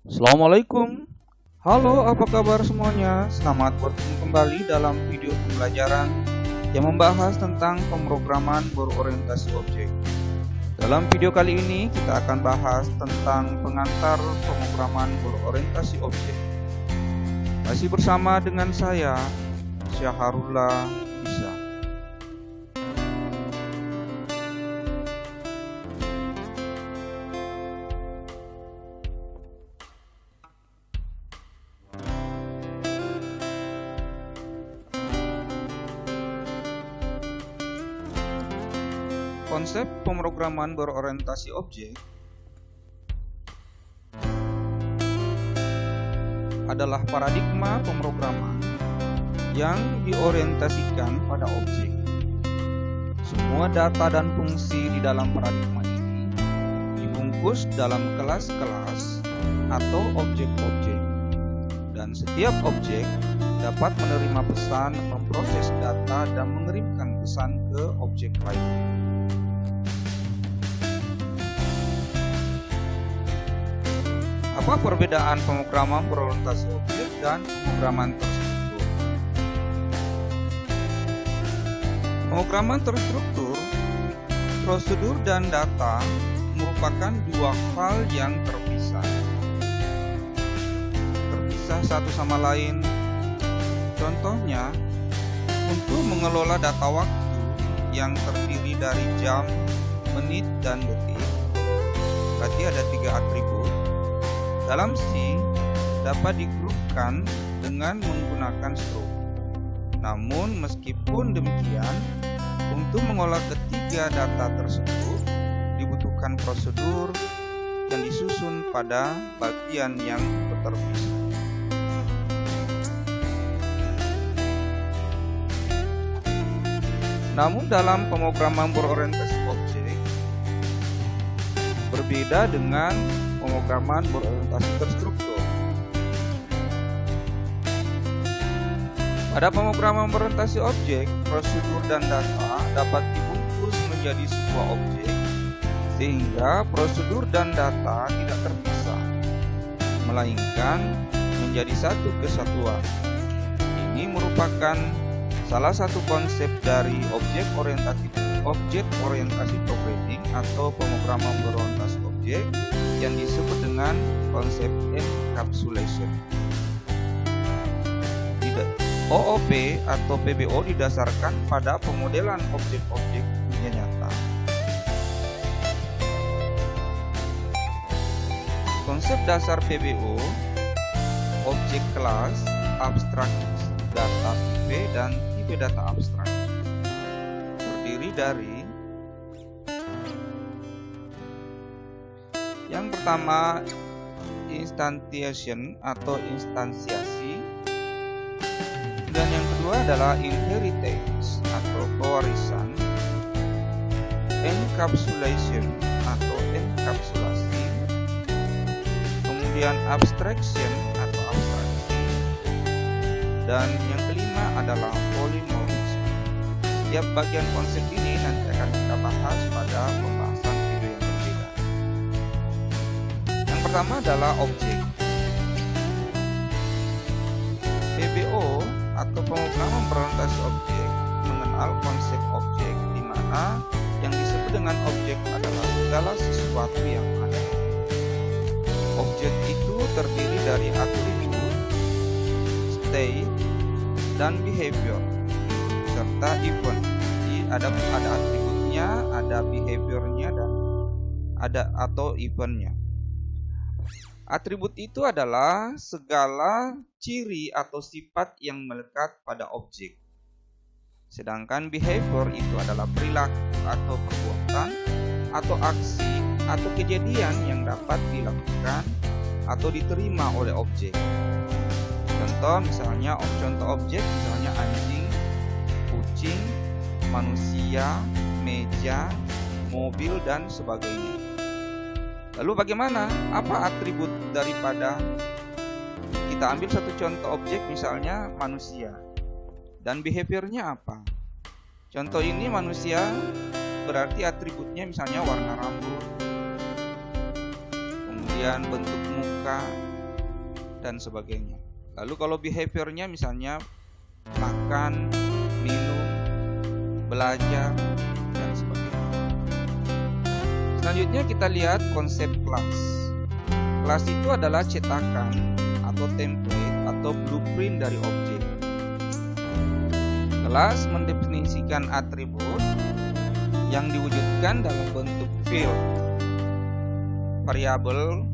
Assalamualaikum. Halo, apa kabar semuanya? Selamat bertemu kembali dalam video pembelajaran yang membahas tentang pemrograman berorientasi objek. Dalam video kali ini kita akan bahas tentang pengantar pemrograman berorientasi objek. Masih bersama dengan saya, Syaharullah Bisa. Konsep pemrograman berorientasi objek adalah paradigma pemrograman yang diorientasikan pada objek. Semua data dan fungsi di dalam paradigma ini dibungkus dalam kelas-kelas atau objek-objek, dan setiap objek dapat menerima pesan, memproses data, dan mengirimkan pesan ke objek lainnya. Apa perbedaan pemrograman berorientasi objek dan pemrograman terstruktur? Pemrograman terstruktur, prosedur dan data merupakan dua hal yang terpisah satu sama lain. Contohnya, untuk mengelola data waktu yang terdiri dari jam, menit, dan detik, berarti ada 3 atribut. Dalam C dapat digrupkan dengan menggunakan stroke. Namun meskipun demikian, untuk mengolah ketiga data tersebut dibutuhkan prosedur yang disusun pada bagian yang terpisah. Namun dalam pemrograman berorientasi objek berbeda dengan pemrograman berorientasi terstruktur. Pada pemrograman berorientasi objek, prosedur dan data dapat dibungkus menjadi sebuah objek, sehingga prosedur dan data tidak terpisah, melainkan menjadi satu kesatuan. Ini merupakan salah satu konsep dari objek orientasi programming atau pemrograman berorientasi objek yang disebut dengan konsep encapsulation. OOP atau PBO didasarkan pada pemodelan objek-objek dunia nyata. Konsep dasar PBO, objek kelas, abstrak data tipe, dan tipe data abstrak, terdiri dari yang pertama instantiation atau instansiasi, dan yang kedua adalah inheritance atau pewarisan, encapsulation atau enkapsulasi, kemudian abstraction atau abstraksi, dan yang kelima adalah polymorphism. Setiap bagian konsep ini nanti akan kita bahas pada pembahasan video yang berbeda. Yang pertama adalah objek. PBO atau pemrograman berorientasi objek mengenal konsep objek, di mana yang disebut dengan objek adalah segala sesuatu yang ada. Objek itu terdiri dari atribut, state, dan behavior serta event. Jadi ada atributnya, ada behaviornya, dan ada atau eventnya. Atribut itu adalah segala ciri atau sifat yang melekat pada objek. Sedangkan behavior itu adalah perilaku atau perbuatan atau aksi atau kejadian yang dapat dilakukan atau diterima oleh objek. Contoh objek misalnya anjing, kucing, manusia, meja, mobil, dan sebagainya. Lalu bagaimana? Apa atribut daripada? Kita ambil satu contoh objek, misalnya manusia. Dan behaviornya apa? Contoh ini manusia berarti atributnya misalnya warna rambut, kemudian bentuk muka, dan sebagainya. Lalu kalau behaviornya misalnya makan, minum, belajar, dan sebagainya. Selanjutnya kita lihat konsep kelas. Kelas itu adalah cetakan atau template atau blueprint dari objek. Kelas mendefinisikan atribut yang diwujudkan dalam bentuk field. Variabel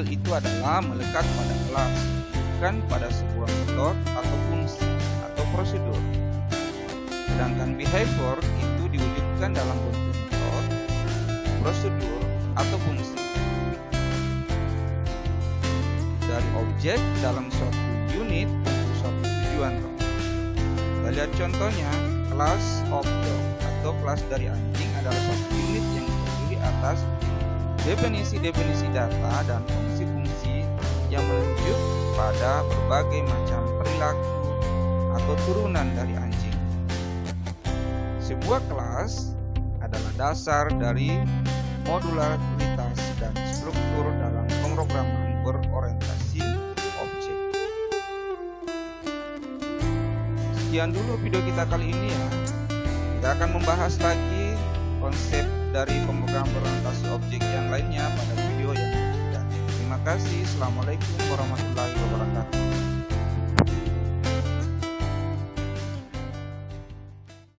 itu adalah melekat pada kelas, bukan pada sebuah metode atau fungsi atau prosedur. Sedangkan behavior itu diwujudkan dalam bentuk metode, prosedur, atau fungsi dari objek dalam suatu unit untuk suatu tujuan. Kita lihat contohnya, kelas of dog atau kelas dari anjing adalah suatu unit yang terdiri atas definisi-definisi data dan fungsi-fungsi yang menunjuk pada berbagai macam perilaku atau turunan dari anjing. Sebuah kelas adalah dasar dari modularitas dan struktur dalam pemrograman berorientasi objek. Sekian dulu video kita kali ini ya. Kita akan membahas lagi konsep dari pemrograman berorientasi objek yang lainnya pada video yang berikutnya. Terima kasih. Assalamualaikum warahmatullahi wabarakatuh.